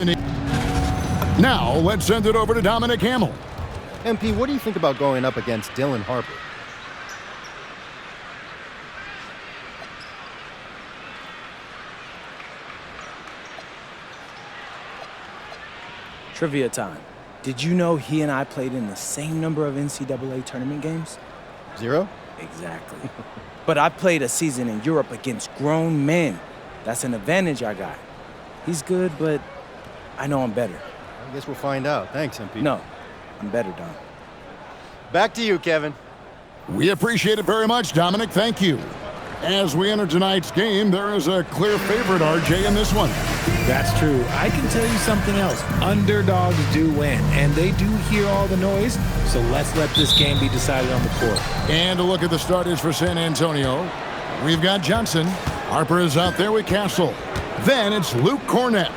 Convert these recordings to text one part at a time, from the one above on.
Now, let's send it over to Dominic Hamill. MP, what do you think about going up against Dylan Harper? Trivia time. Did you know he and I played in the same number of NCAA tournament games? 0? Exactly. But I played a season in Europe against grown men. That's an advantage I got. He's good, but I know I'm better. I guess we'll find out. Thanks, MP. No, I'm better, Dom. Back to you, Kevin. We appreciate it very much, Dominic. Thank you. As we enter tonight's game, there is a clear favorite, RJ, in this one. That's true. I can tell you something else. Underdogs do win, and they do hear all the noise, so let's let this game be decided on the court. And a look at the starters for San Antonio. We've got Johnson. Harper is out there with Castle. Then it's Luke Cornett.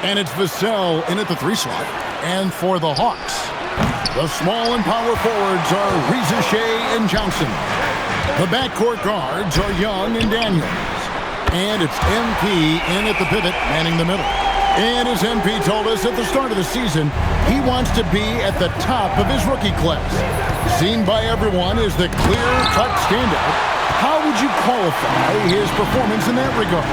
And it's Vassell in at the 3 slot. And for the Hawks, the small and power forwards are Rizachet and Johnson. The backcourt guards are Young and Daniels. And it's MP in at the pivot, manning the middle. And as MP told us at the start of the season, he wants to be at the top of his rookie class. Seen by everyone as the clear-cut standout. How would you qualify his performance in that regard?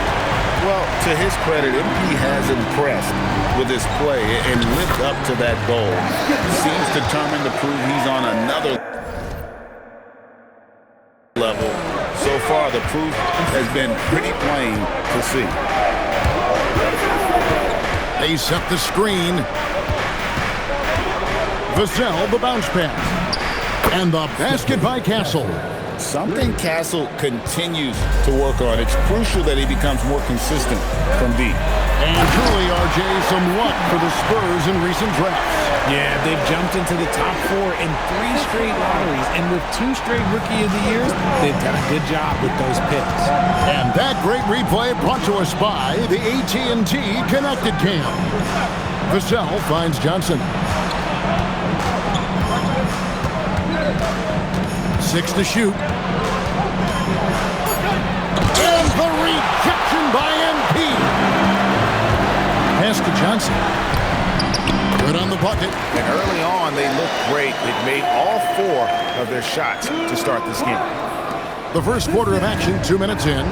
Well, to his credit, MP has impressed with his play and lived up to that goal. Seems determined to prove he's on another level. So far, the proof has been pretty plain to see. They set the screen. Vassell, the bounce pass. And the basket by Castle. Something Castle continues to work on. It's crucial that he becomes more consistent from deep. And truly, RJ, some luck for the Spurs in recent drafts. Yeah, they've jumped into the top 4 in 3 straight lotteries, and with 2 straight Rookie of the Years, they've done a good job with those picks. And that great replay brought to us by the AT&T Connected Cam. Vassell finds Johnson. 6 to shoot. And the rejection by MP. Pass to Johnson. Good on the bucket. And early on, they looked great. They've made all 4 of their shots to start this game. The first quarter of action, 2 minutes in.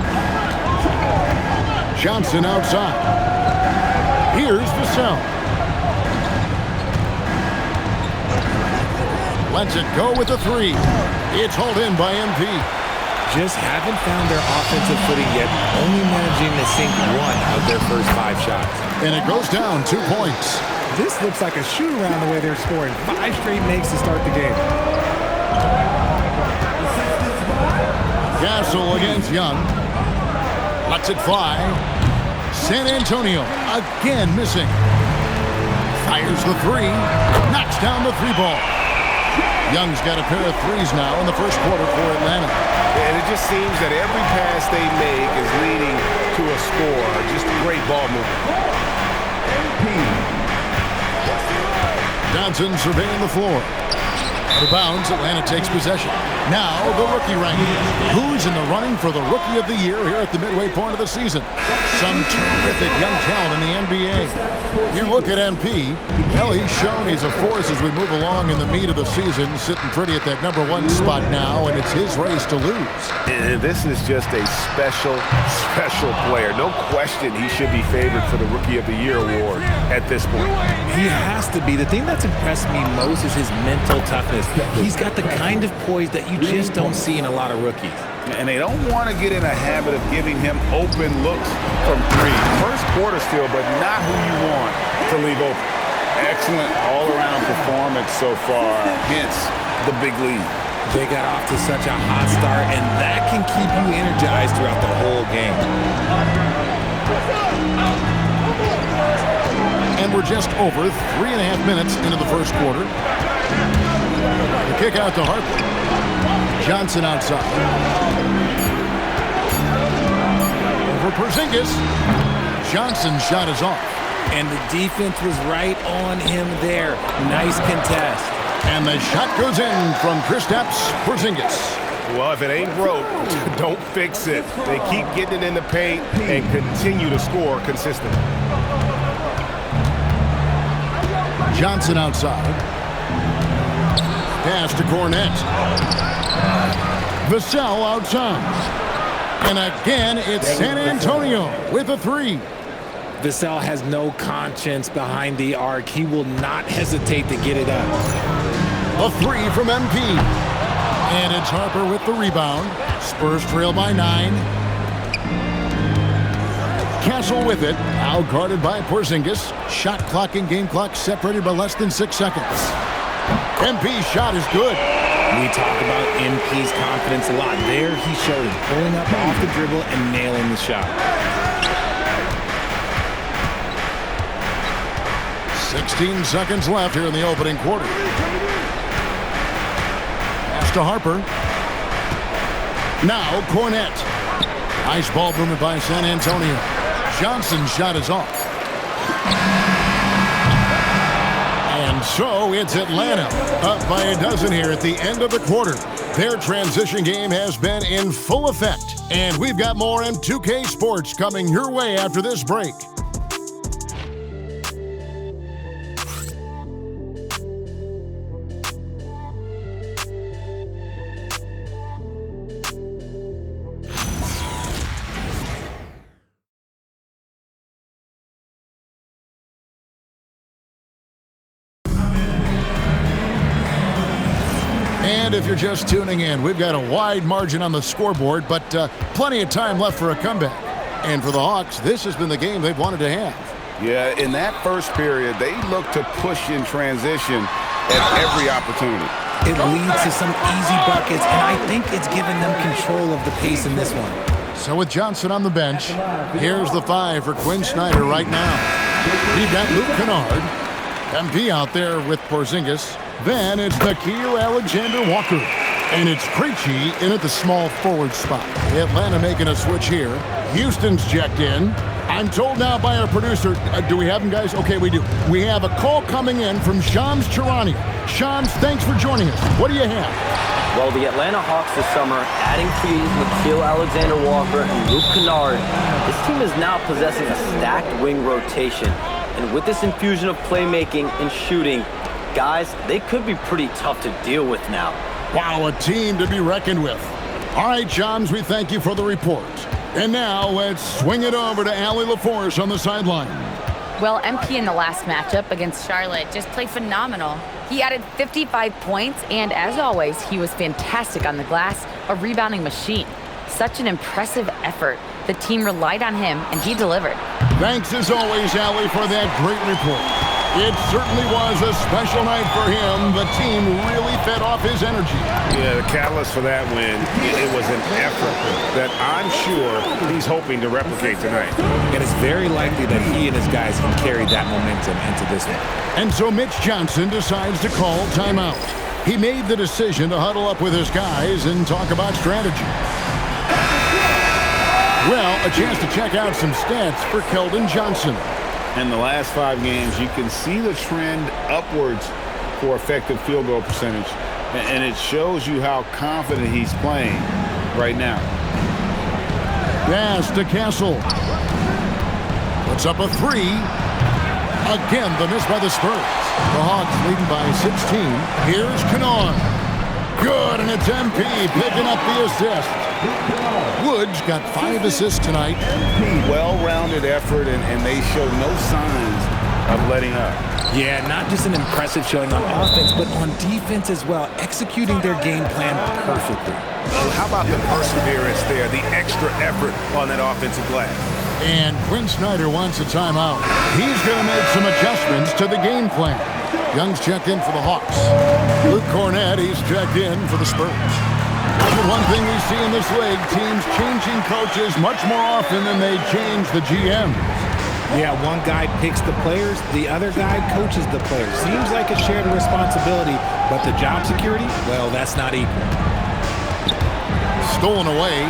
Johnson outside. Here's Vassell. Lets it go with the 3. It's hauled in by MP. Just haven't found their offensive footing yet, only managing to sink 1 of their first 5 shots. And it goes down 2 points. This looks like a shoot-around the way they're scoring. 5 straight makes to start the game. Castle against Young. Lets it fly. San Antonio again missing. Fires the 3. Knocks down the 3 ball. Young's got a pair of 3s now in the first quarter for Atlanta. And it just seems that every pass they make is leading to a score. Just great ball movement. Johnson surveying the floor. Out of bounds, Atlanta takes possession. Now, the rookie ranking. Who's in the running for the Rookie of the Year here at the midway point of the season? Some terrific young talent in the NBA. You look at MP, well, he's shown he's a force as we move along in the meat of the season, sitting pretty at that number 1 spot now, and it's his race to lose. And this is just a special player. No question he should be favored for the Rookie of the Year award at this point. He has to be. The thing that's impressed me most is his mental toughness. He's got the kind of poise that you just don't see in a lot of rookies. And they don't want to get in a habit of giving him open looks from 3. First quarter still, but not who you want to leave open. Excellent all-around performance so far, hence the big lead. They got off to such a hot start, and that can keep you energized throughout the whole game. And we're just over 3.5 minutes into the first quarter. The kick out to Harper. Johnson outside. Over Porzingis. Johnson's shot is off. And the defense was right on him there. Nice contest. And the shot goes in from Kristaps Porzingis. Well, if it ain't broke, don't fix it. They keep getting it in the paint and continue to score consistently. Johnson outside. Pass to Cornett. Vassell outside. And again, it's San Antonio with a three. Vassell has no conscience behind the arc. He will not hesitate to get it up. A three from MP. And it's Harper with the rebound. Spurs trail by 9. Castle with it. Now guarded by Porzingis. Shot clock and game clock separated by less than 6 seconds. MP's shot is good. We talk about MP's confidence a lot. There he showed it, pulling up off the dribble and nailing the shot. 16 seconds left here in the opening quarter. Pass to Harper. Now Cornett. Nice ball movement by San Antonio. Johnson's shot is off. And so it's Atlanta up by a dozen here at the end of the quarter. Their transition game has been in full effect. And we've got more M2K Sports coming your way after this break. And if you're just tuning in, we've got a wide margin on the scoreboard, but plenty of time left for a comeback. And for the Hawks, this has been the game they've wanted to have. Yeah, in that first period, they looked to push in transition at every opportunity. It leads to some easy buckets, and I think it's given them control of the pace in this one. So with Johnson on the bench, here's the 5 for Quinn Snyder right now. We've got Luke Kennard. MP out there with Porzingis. Then it's Nickeil Alexander-Walker. And it's Krejci in at the small forward spot. Atlanta making a switch here. Houston's checked in. I'm told now by our producer, do we have him, guys? Okay, we do. We have a call coming in from Shams Charania. Shams, thanks for joining us. What do you have? Well, the Atlanta Hawks this summer, adding Keys, Nickeil Alexander-Walker, and Luke Kennard, this team is now possessing a stacked wing rotation. And with this infusion of playmaking and shooting, guys, they could be pretty tough to deal with now. Wow, a team to be reckoned with. All right, Johns, we thank you for the report. And now let's swing it over to Allie LaForce on the sideline. Well, MP in the last matchup against Charlotte just played phenomenal. He added 55 points, and as always, he was fantastic on the glass, a rebounding machine. Such an impressive effort. The team relied on him, and he delivered. Thanks as always, Allie, for that great report. It certainly was a special night for him. The team really fed off his energy. Yeah, the catalyst for that win, it was an effort that I'm sure he's hoping to replicate tonight. And it's very likely that he and his guys can carry that momentum into this one. And so Mitch Johnson decides to call timeout. He made the decision to huddle up with his guys and talk about strategy. Well, a chance to check out some stats for Keldon Johnson. In the last 5 games, you can see the trend upwards for effective field goal percentage. And it shows you how confident he's playing right now. Pass to Castle. Puts up a 3. Again, the miss by the Spurs. The Hawks leading by 16. Here's Kennard. Good, and it's MP picking up the assist. Woods got 5 assists tonight. Well-rounded effort, and they show no signs of letting up. Yeah, not just an impressive showing on offense, but on defense as well, executing their game plan perfectly. Well, how about the perseverance there, the extra effort on that offensive glass? And Quinn Snyder wants a timeout. He's going to make some adjustments to the game plan. Young's checked in for the Hawks. Luke Cornett, he's checked in for the Spurs. The one thing we see in this league, teams changing coaches much more often than they change the GM. Yeah, one guy picks the players, the other guy coaches the players. Seems like a shared responsibility, but the job security, well, that's not equal. Stolen away.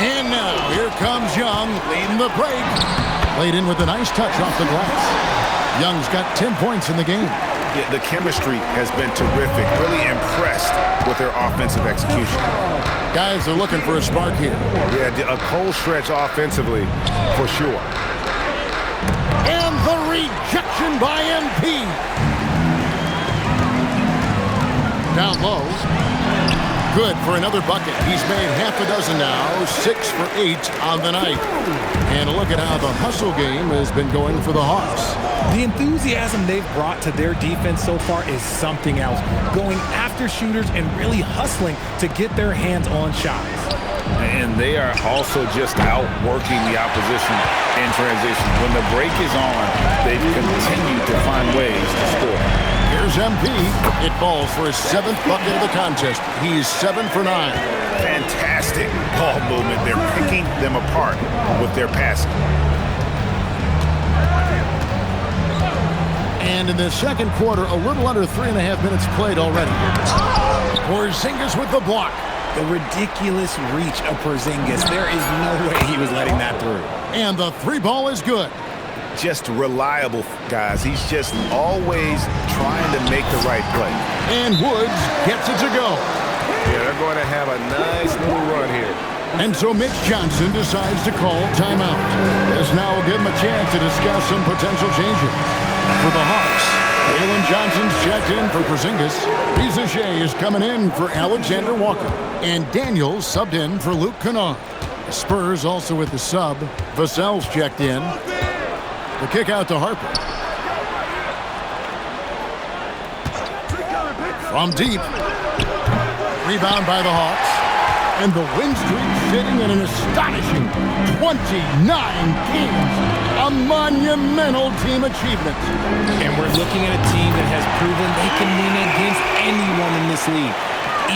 And now, here comes Young, leading the break. Laid in with a nice touch off the glass. Young's got 10 points in the game. Yeah, the chemistry has been terrific. Really impressed with their offensive execution. Guys are looking for a spark here. Yeah, a cold stretch offensively, for sure. And the rejection by MP. Down low. Good for another bucket. He's made half a dozen now, 6 for 8 on the night. And look at how the hustle game has been going for the Hawks. The enthusiasm they've brought to their defense so far is something else. Going after shooters and really hustling to get their hands on shots. And they are also just outworking the opposition in transition. When the break is on, they continue to find ways to score. Here's MP. It falls for his 7th bucket of the contest. He's 7 for 9. Fantastic ball movement. They're picking them apart with their passing. And in the second quarter, a little under 3.5 minutes played already. Porzingis with the block. The ridiculous reach of Porzingis. There is no way he was letting that through. And the 3 ball is good. Just reliable, guys. He's just always trying to make the right play. And Woods gets it to go. Yeah, they're going to have a nice little run here. And so Mitch Johnson decides to call timeout. This now will give him a chance to discuss some potential changes. For the Hawks, Jalen Johnson's checked in for Porzingis. Rizachet is coming in for Alexander Walker. And Daniels subbed in for Luke Kennard. The Spurs also with the sub. Vassell's checked in. The kick out to Harper. From deep. Rebound by the Hawks. And the win streak sitting at an astonishing 29 games. A monumental team achievement. And we're looking at a team that has proven they can win against anyone in this league,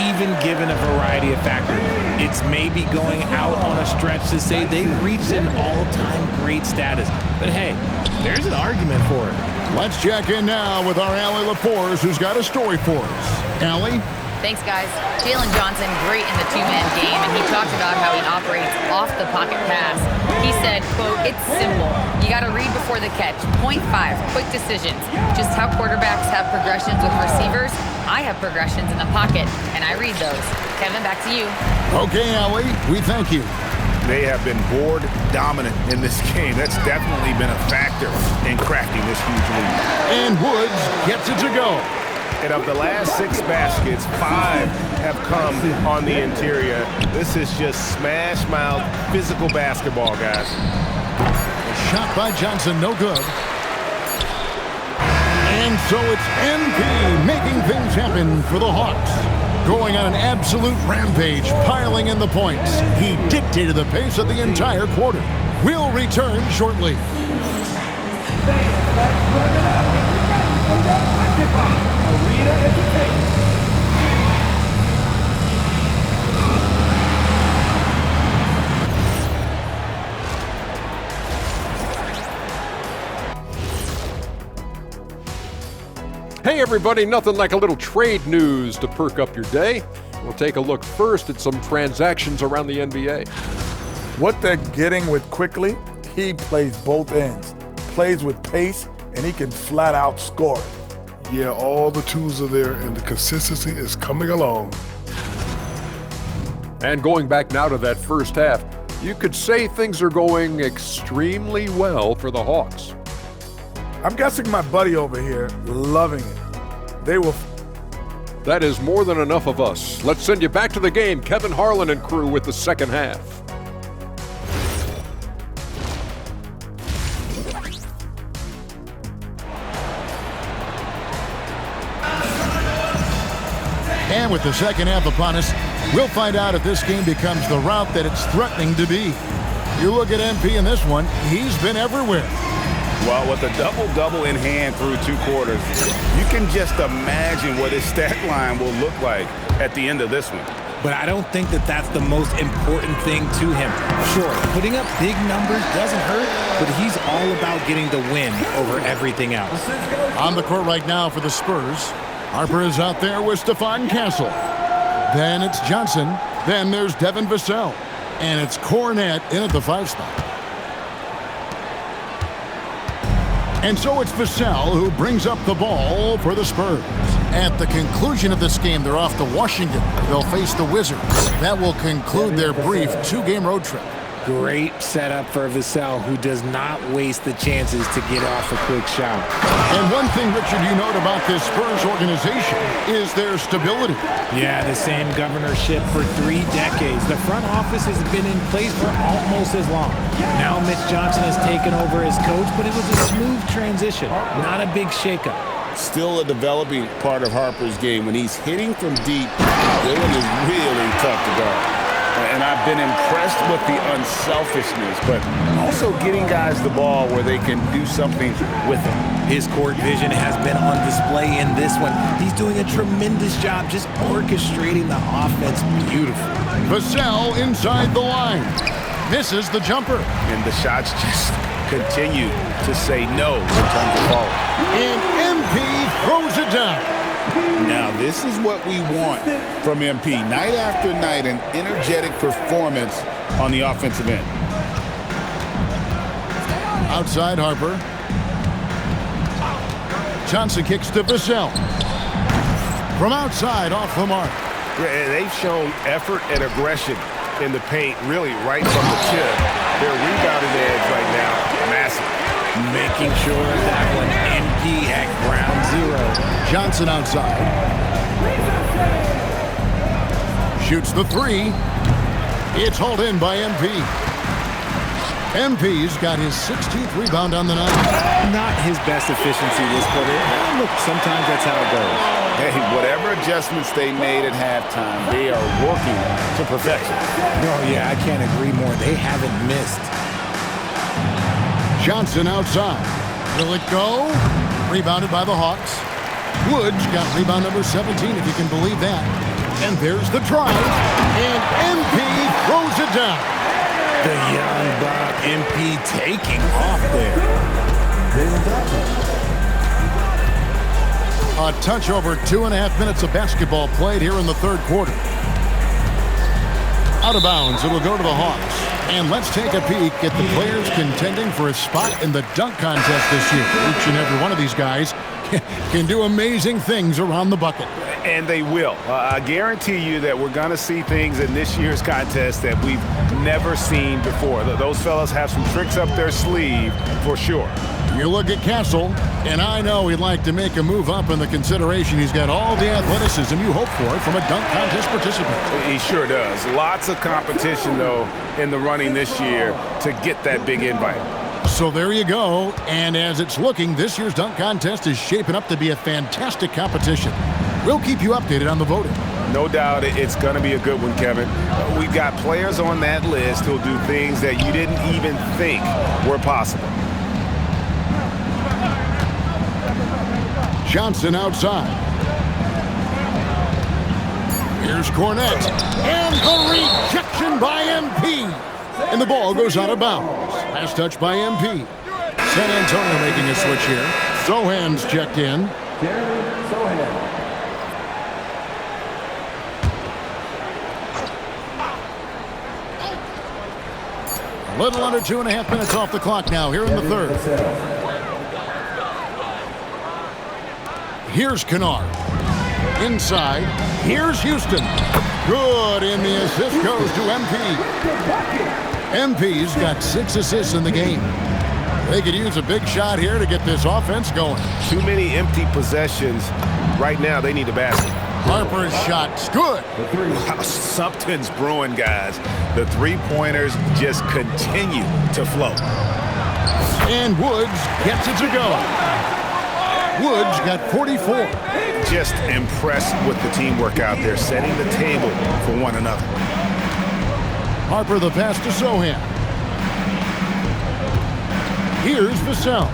even given a variety of factors. It's maybe going out on a stretch to say they've reached an all-time great status. But hey, there's an argument for it. Let's check in now with our Allie LaForce, who's got a story for us. Allie? Thanks, guys. Jalen Johnson, great in the two-man game, and he talked about how he operates off the pocket pass. He said, quote, "It's simple. You got to read before the catch. Point 5, quick decisions. Just how quarterbacks have progressions with receivers, I have progressions in the pocket, and I read those." Kevin, back to you. Okay, Allie, we thank you. They have been board dominant in this game. That's definitely been a factor in cracking this huge lead. And Woods gets it to go. And of the last 6 baskets, 5 have come on the interior. This is just smash-mouth physical basketball, guys. A shot by Johnson, no good. And so it's MP making things happen for the Hawks. Going on an absolute rampage, piling in the points. He dictated the pace of the entire quarter. We'll return shortly. Hey everybody, nothing like a little trade news to perk up your day. We'll take a look first at some transactions around the NBA. What they're getting with Quickly, he plays both ends. Plays with pace, and he can flat out score. Yeah, all the tools are there, and the consistency is coming along. And going back now to that first half, you could say things are going extremely well for the Hawks. I'm guessing my buddy over here loving it. They will. That is more than enough of us. Let's send you back to the game. Kevin Harlan and crew with the second half. And with the second half upon us, we'll find out if this game becomes the route that it's threatening to be. You look at MP in this one, he's been everywhere. Well, with a double-double in hand through 2 quarters, you can just imagine what his stat line will look like at the end of this one. But I don't think that that's the most important thing to him. Sure, putting up big numbers doesn't hurt, but he's all about getting the win over everything else. On the court right now for the Spurs, Harper is out there with Stephon Castle. Then it's Johnson. Then there's Devin Vassell. And it's Cornette in at the 5 spot. And so it's Vassell who brings up the ball for the Spurs. At the conclusion of this game, they're off to Washington. They'll face the Wizards. That will conclude their brief 2-game road trip. Great setup for Vassell, who does not waste the chances to get off a quick shot. And one thing, Richard, you note about this Spurs organization is their stability. Yeah, the same governorship for 3 decades. The front office has been in place for almost as long. Now Mitch Johnson has taken over as coach, but it was a smooth transition, not a big shakeup. Still a developing part of Harper's game. When he's hitting from deep, Dillon is really tough to guard. And I've been impressed with the unselfishness, but also getting guys the ball where they can do something with it. His court vision has been on display in this one. He's doing a tremendous job just orchestrating the offense beautifully. Vassell inside the line. Misses the jumper. And the shots just continue to say no in terms of ball. And MP throws it down. Now, this is what we want from MP. Night after night, an energetic performance on the offensive end. Outside Harper. Johnson kicks to Vassell. From outside, off the mark. They've shown effort and aggression in the paint, really right from the tip. Their rebounding edge right now, massive. Making sure that one MP at ground zero. Johnson outside. Shoots the 3. It's hauled in by MP. MP's got his 16th rebound on the night. Not his best efficiency this quarter. Look, sometimes that's how it goes. Hey, whatever adjustments they made at halftime, they are working to perfection. Oh, yeah, I can't agree more. They haven't missed. Johnson outside. Will it go? Rebounded by the Hawks. Woods got rebound number 17, if you can believe that. And there's the drive. And MP throws it down. The young buck MP taking off there. A touch over 2.5 minutes of basketball played here in the third quarter. Out of bounds, it will go to the Hawks. And let's take a peek at the players contending for a spot in the dunk contest this year. Each and every one of these guys can do amazing things around the bucket. And they will. I guarantee you that we're going to see things in this year's contest that we've never seen before. Those fellas have some tricks up their sleeve for sure. You look at Castle, and I know he'd like to make a move up in the consideration. He's got all the athleticism you hope for from a dunk contest participant. He sure does. Lots of competition, though, in the running this year to get that big invite. So there you go. And as it's looking, this year's dunk contest is shaping up to be a fantastic competition. We'll keep you updated on the voting. No doubt it's going to be a good one, Kevin. We've got players on that list who'll do things that you didn't even think were possible. Johnson outside. Here's Cornette. And the rejection by MP. And the ball goes out of bounds. Last touch by MP. San Antonio making a switch here. Sohan's checked in. A little under 2.5 minutes off the clock now here in the third. Here's Kennard. Inside. Here's Houston. Good, and the assist goes to MP. MP's got 6 assists in the game. They could use a big shot here to get this offense going. Too many empty possessions. Right now, they need a basket. Harper's shot's good. Wow, something's brewing, guys. The three-pointers just continue to flow. And Woods gets it to go. Woods got 44. Just impressed with the teamwork out there, setting the table for one another. Harper the pass to Sohan. Here's Vassell.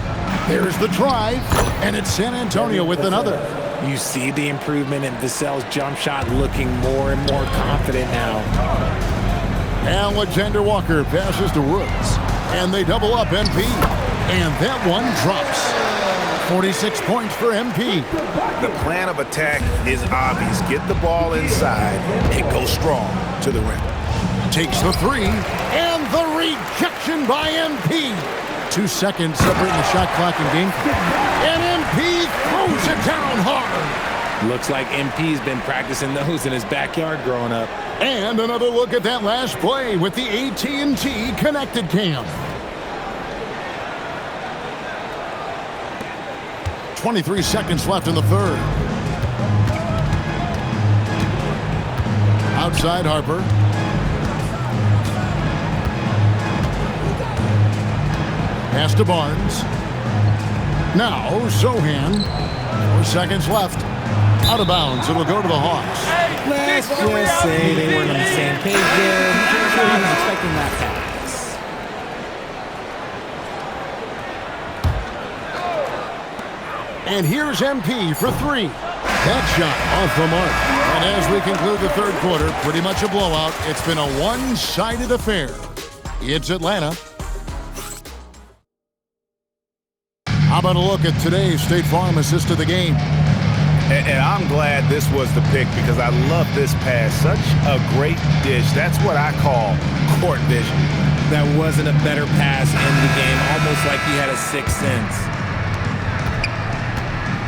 There's the drive, and it's San Antonio with another. You see the improvement in Vassell's jump shot, looking more and more confident now. Alexander Walker passes to Woods, and they double up MP, and that one drops. 46 points for MP. The plan of attack is obvious. Get the ball inside and go strong to the rim. Takes the 3, and the rejection by MP. 2 seconds separating the shot clock and game. And MP throws it down hard. Looks like MP's been practicing those in his backyard growing up. And another look at that last play with the AT&T Connected Cam. 23 seconds left in the third. Outside Harper. Pass to Barnes. Now Sohan. 4 seconds left. Out of bounds. It'll go to the Hawks. Let's just say they weren't on the same page there. I'm sure he was expecting that pass. And here's MP for three. That shot off the mark. And as we conclude the third quarter, pretty much a blowout. It's been a one-sided affair. It's Atlanta. How about a look at today's State Farm assist of the game? And I'm glad this was the pick because I love this pass. Such a great dish. That's what I call court vision. That wasn't a better pass in the game, almost like he had a sixth sense.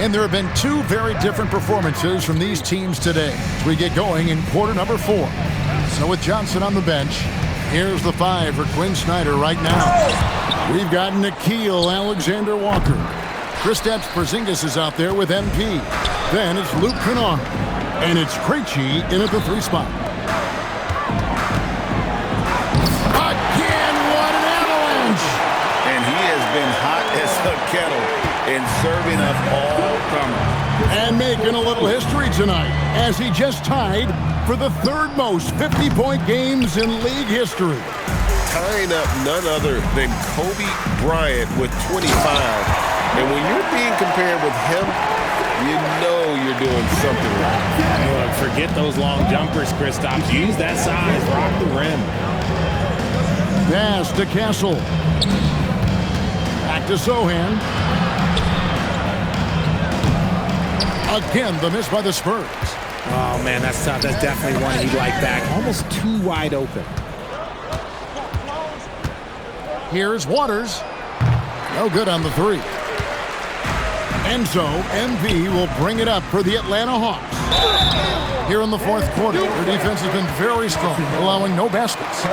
And there have been two very different performances from these teams today as we get going in quarter number 4. So with Johnson on the bench, here's the 5 for Quinn Snyder right now. We've got Nickeil Alexander-Walker. Kristaps Porzingis is out there with MP. Then it's Luke Kennard. And it's Krejci in at the 3 spot. Again, what an avalanche! And he has been hot as a kettle in serving up all comers. And making a little history tonight as he just tied for the 3rd most 50-point games in league history. Tying up none other than Kobe Bryant with 25. And when you're being compared with him, you know you're doing something right. Look, forget those long jumpers, Kristaps. Use that size, rock the rim. Pass to Castle. Back to Sohan. Again, the miss by the Spurs. Oh, man, that's tough. That's definitely one he'd like back. Almost too wide open. Here's Waters. No good on the 3. And so, MP will bring it up for the Atlanta Hawks. Here in the 4th quarter, their defense has been very strong, allowing no baskets.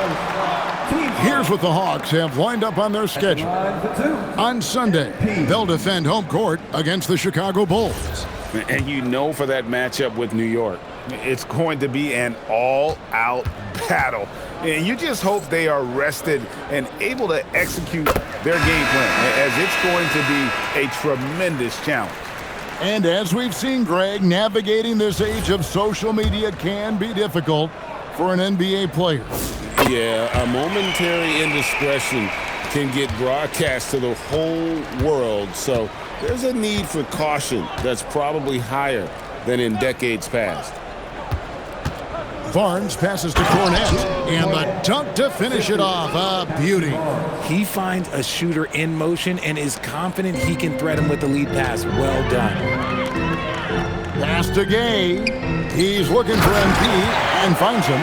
Here's what the Hawks have lined up on their schedule. On Sunday, they'll defend home court against the Chicago Bulls. And you know for that matchup with New York, it's going to be an all-out battle. And you just hope they are rested and able to execute their game plan, as it's going to be a tremendous challenge. And as we've seen, Greg, navigating this age of social media can be difficult for an NBA player. Yeah, a momentary indiscretion can get broadcast to the whole world, so there's a need for caution that's probably higher than in decades past. Barnes passes to Cornette, and the dunk to finish it off. A beauty. He finds a shooter in motion and is confident he can thread him with the lead pass. Well done. Pass to Gay. He's looking for MP and finds him.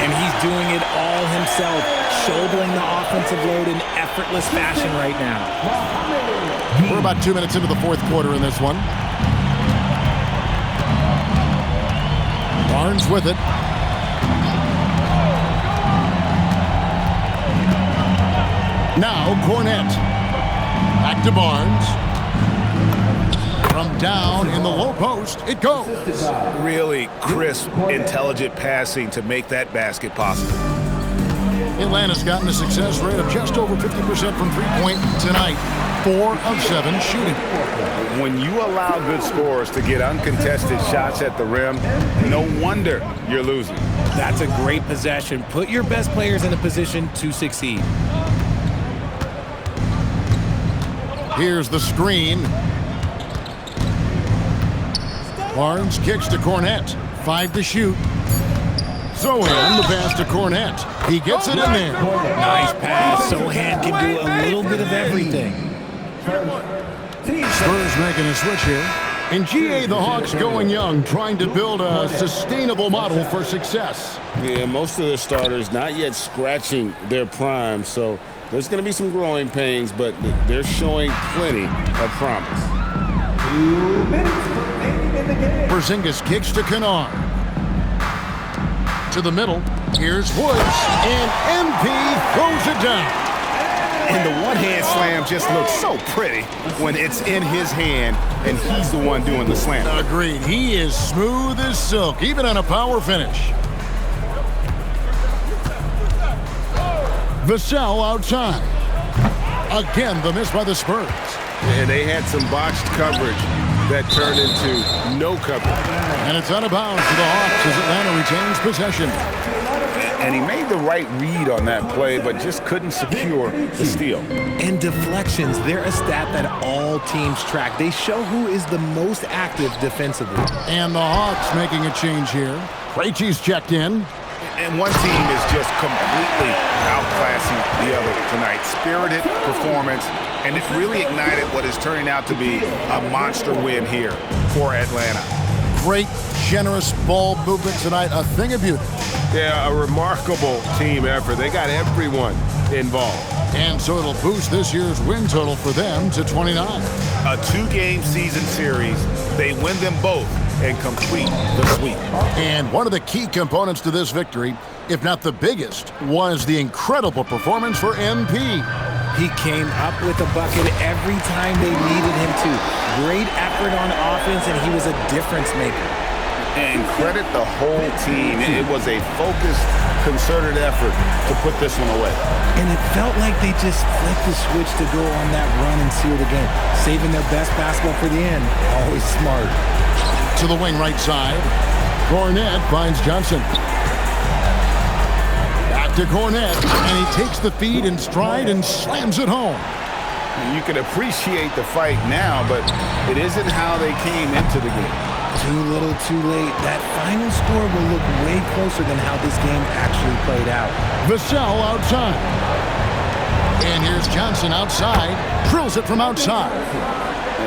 And he's doing it all himself, shouldering the offensive load in effortless fashion right now. We're about 2 minutes into the 4th quarter in this one. Barnes with it. Now Cornette. Back to Barnes. From down in the low post, it goes. Really crisp, intelligent passing to make that basket possible. Atlanta's gotten a success rate of just over 50% from three-point tonight. 4 of 7 shooting. When you allow good scorers to get uncontested shots at the rim, no wonder you're losing. That's a great possession. Put your best players in a position to succeed. Here's the screen. Barnes kicks to Cornette. 5 to shoot. Sohan, the pass to Cornette. He gets it in there. Nice pass. Sohan can do a little bit of everything. Spurs making a switch here. And GA, the Hawks going young, trying to build a sustainable model for success. Yeah, most of their starters not yet scratching their prime, so there's going to be some growing pains, but they're showing plenty of promise. 2 minutes. Porzingis kicks to Kennard. To the middle. Here's Woods. And MP throws it down. And the one-hand slam just looks so pretty when it's in his hand and he's the one doing the slam. Agreed. He is smooth as silk, even on a power finish. Vassell outside. Again, the miss by the Spurs. And they had some botched coverage that turned into no coverage. And it's out of bounds to the Hawks as Atlanta retains possession. And he made the right read on that play, but just couldn't secure the steal. And deflections, they're a stat that all teams track. They show who is the most active defensively. And the Hawks making a change here. Krejci's checked in. And one team is just completely outclassing the other tonight. Spirited performance, and it really ignited what is turning out to be a monster win here for Atlanta. Great, generous ball movement tonight. A thing of beauty. Yeah, a remarkable team effort. They got everyone involved. And so it'll boost this year's win total for them to 29. A two-game season series. They win them both and complete the sweep. And one of the key components to this victory, if not the biggest, was the incredible performance for MP. He came up with a bucket every time they needed him to. Great effort on offense, and he was a difference maker. And credit the whole team. It was a focused, concerted effort to put this one away. And it felt like they just flipped the switch to go on that run and seal the game. Saving their best basketball for the end. Always smart. To the wing right side. Cornette finds Johnson. Back to Cornette. And he takes the feed in stride and slams it home. You can appreciate the fight now, but it isn't how they came into the game. Too little, too late. That final score will look way closer than how this game actually played out. Vassell outside. And here's Johnson outside. Drills it from outside.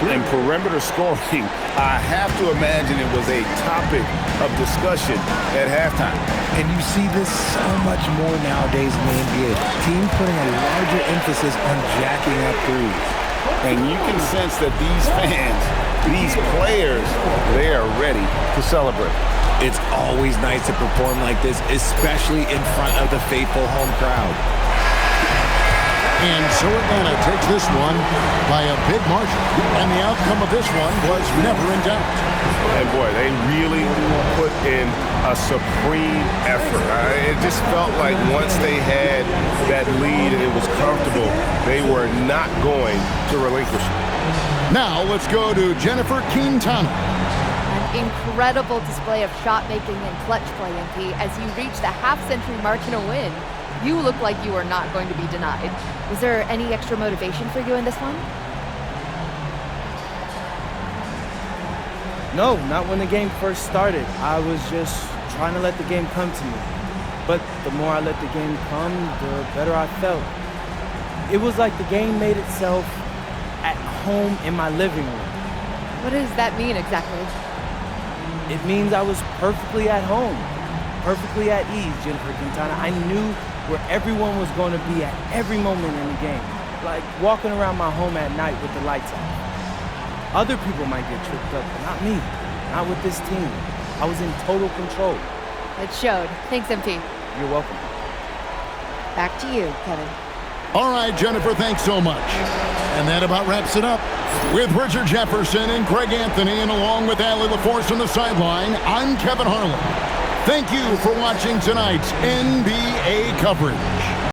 In perimeter scoring, I have to imagine it was a topic of discussion at halftime. And you see this so much more nowadays in the NBA. Teams putting a larger emphasis on jacking up threes. And you can sense that these fans, these players, they are ready to celebrate. It's always nice to perform like this, especially in front of the faithful home crowd. And so Atlanta takes this one by a big margin. And the outcome of this one was never in doubt. And boy, they really put in a supreme effort. It just felt like once they had that lead and it was comfortable, they were not going to relinquish it. Now let's go to Jennifer Quintana. An incredible display of shot making and clutch play, MP, as you reach the half-century mark in a win. You look like you are not going to be denied. Was there any extra motivation for you in this one? No, not when the game first started. I was just trying to let the game come to me. But the more I let the game come, the better I felt. It was like the game made itself at home in my living room. What does that mean exactly? It means I was perfectly at home, perfectly at ease, Jennifer Quintana. I knew where everyone was going to be at every moment in the game, like walking around my home at night with the lights off. Other people might get tripped up, but not me, not with this team. I was in total control. It showed. Thanks, MP. You're welcome. Back to you, Kevin. All right, Jennifer, thanks so much. And that about wraps it up. With Richard Jefferson and Greg Anthony, and along with Allie LaForce on the sideline, I'm Kevin Harlan. Thank you for watching tonight's NBA coverage.